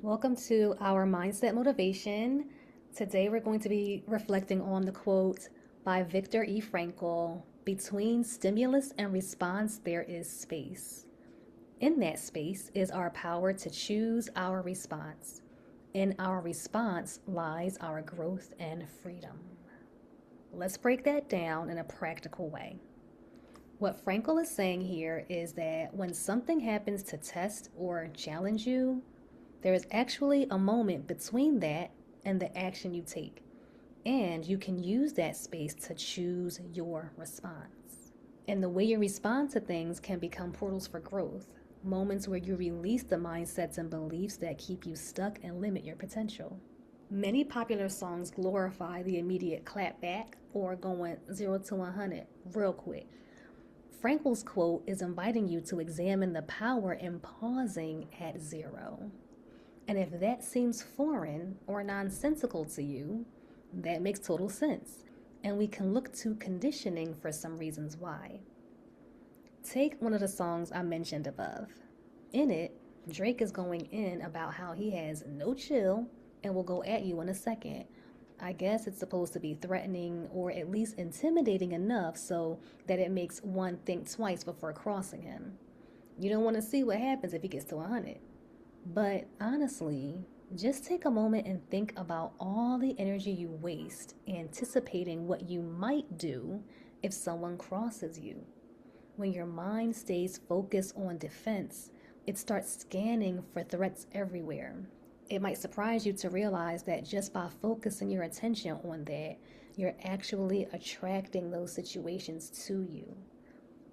Welcome to our Mindset Motivation. Today we're going to be reflecting on the quote by Viktor E. Frankl, "Between stimulus and response, there is space. In that space is our power to choose our response. In our response lies our growth and freedom." Let's break that down in a practical way. What Frankl is saying here is that when something happens to test or challenge you, there is actually a moment between that and the action you take, and you can use that space to choose your response. And the way you respond to things can become portals for growth, moments where you release the mindsets and beliefs that keep you stuck and limit your potential. Many popular songs glorify the immediate clap back or going 0 to 100 real quick. Frankl's quote is inviting you to examine the power in pausing at 0. And if that seems foreign or nonsensical to you, that makes total sense. And we can look to conditioning for some reasons why. Take one of the songs I mentioned above. In it, Drake is going in about how he has no chill and will go at you in a second. I guess it's supposed to be threatening or at least intimidating enough so that it makes one think twice before crossing him. You don't want to see what happens if he gets to 100. But honestly, just take a moment and think about all the energy you waste anticipating what you might do if someone crosses you. When your mind stays focused on defense, it starts scanning for threats everywhere. It might surprise you to realize that just by focusing your attention on that, you're actually attracting those situations to you.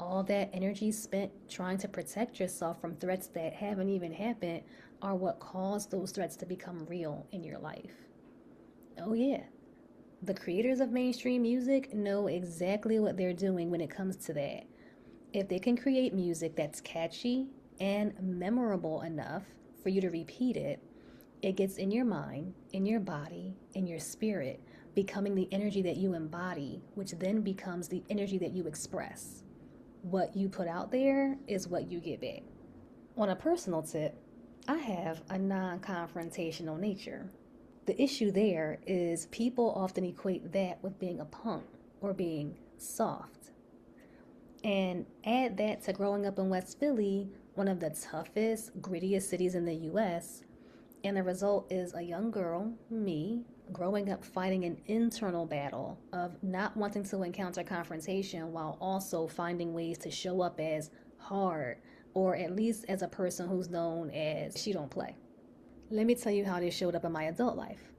All that energy spent trying to protect yourself from threats that haven't even happened are what caused those threats to become real in your life. Oh, yeah. The creators of mainstream music know exactly what they're doing when it comes to that. If they can create music that's catchy and memorable enough for you to repeat it, it gets in your mind, in your body, in your spirit, becoming the energy that you embody, which then becomes the energy that you express. What you put out there is what you get back. On a personal tip, I have a non-confrontational nature. The issue there is people often equate that with being a punk or being soft. And add that to growing up in West Philly, one of the toughest, grittiest cities in the US, and the result is a young girl, me, growing up fighting an internal battle of not wanting to encounter confrontation while also finding ways to show up as hard, or at least as a person who's known as she don't play. Let me tell you how this showed up in my adult life.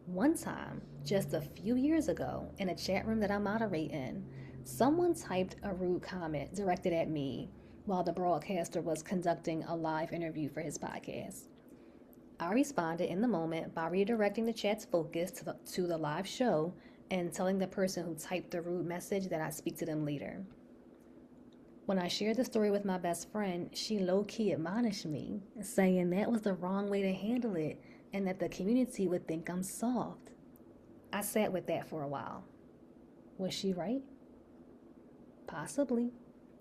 One time, just a few years ago, in a chat room that I moderate in, someone typed a rude comment directed at me while the broadcaster was conducting a live interview for his podcast. I responded in the moment by redirecting the chat's focus to the live show and telling the person who typed the rude message that I'd speak to them later. When I shared the story with my best friend, she low-key admonished me, saying that was the wrong way to handle it and that the community would think I'm soft. I sat with that for a while. Was she right? Possibly.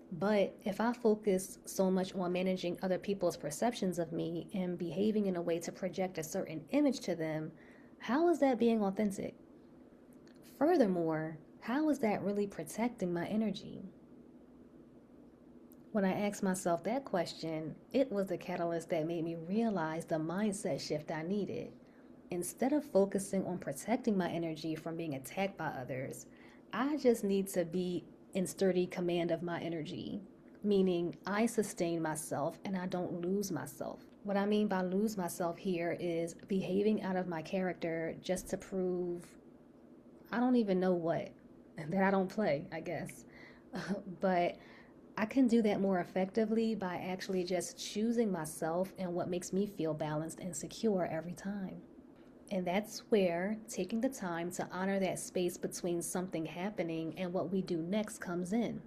But if I focus so much on managing other people's perceptions of me and behaving in a way to project a certain image to them, how is that being authentic? Furthermore, how is that really protecting my energy? When I asked myself that question, it was the catalyst that made me realize the mindset shift I needed. Instead of focusing on protecting my energy from being attacked by others, I just need to be in sturdy command of my energy, meaning I sustain myself and I don't lose myself. What I mean by lose myself here is behaving out of my character just to prove I don't even know what, that I don't play, I guess. But I can do that more effectively by actually just choosing myself and what makes me feel balanced and secure every time. And that's where taking the time to honor that space between something happening and what we do next comes in.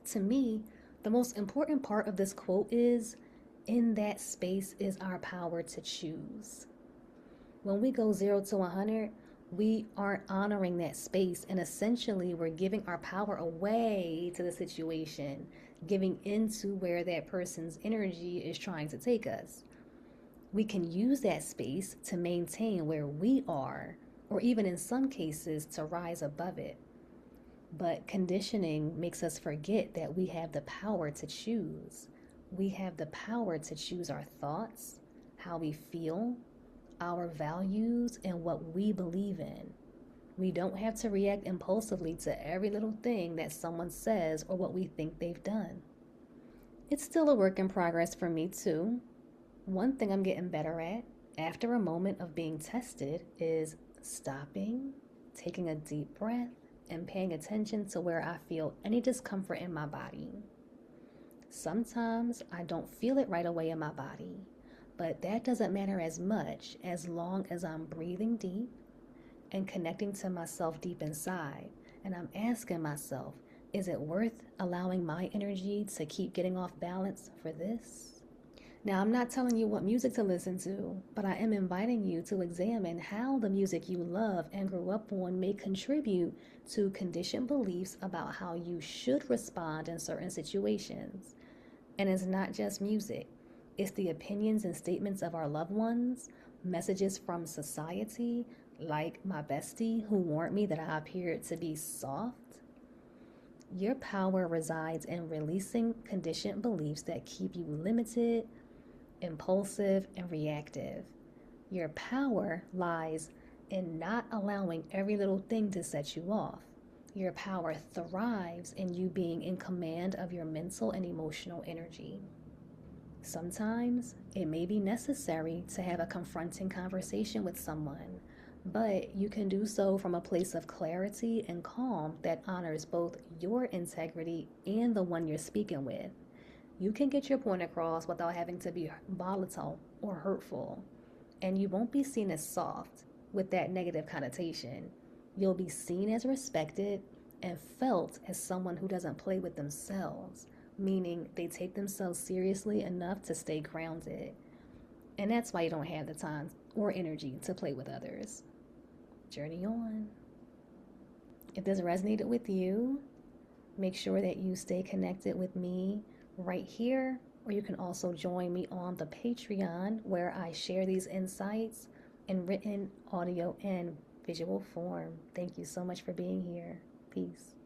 To me, the most important part of this quote is, in that space is our power to choose. When we go 0 to 100, we aren't honoring that space, and essentially we're giving our power away to the situation, giving into where that person's energy is trying to take us. We can use that space to maintain where we are, or even in some cases to rise above it. But conditioning makes us forget that we have the power to choose. We have the power to choose our thoughts, how we feel, our values, and what we believe in. We don't have to react impulsively to every little thing that someone says or what we think they've done. It's still a work in progress for me, too. One thing I'm getting better at after a moment of being tested is stopping, taking a deep breath, and paying attention to where I feel any discomfort in my body. Sometimes I don't feel it right away in my body, but that doesn't matter as much as long as I'm breathing deep and connecting to myself deep inside. And I'm asking myself, is it worth allowing my energy to keep getting off balance for this? Now, I'm not telling you what music to listen to, but I am inviting you to examine how the music you love and grew up on may contribute to conditioned beliefs about how you should respond in certain situations. And it's not just music, it's the opinions and statements of our loved ones, messages from society, like my bestie who warned me that I appeared to be soft. Your power resides in releasing conditioned beliefs that keep you limited, impulsive, and reactive. Your power lies in not allowing every little thing to set you off. Your power thrives in you being in command of your mental and emotional energy. Sometimes it may be necessary to have a confronting conversation with someone, but you can do so from a place of clarity and calm that honors both your integrity and the one you're speaking with. You can get your point across without having to be volatile or hurtful, and you won't be seen as soft with that negative connotation. You'll be seen as respected and felt as someone who doesn't play with themselves, meaning they take themselves seriously enough to stay grounded. And that's why you don't have the time or energy to play with others. Journey on. If this resonated with you, make sure that you stay connected with me right here, or you can also join me on the Patreon where I share these insights in written, audio, and visual form. Thank you so much for being here. Peace.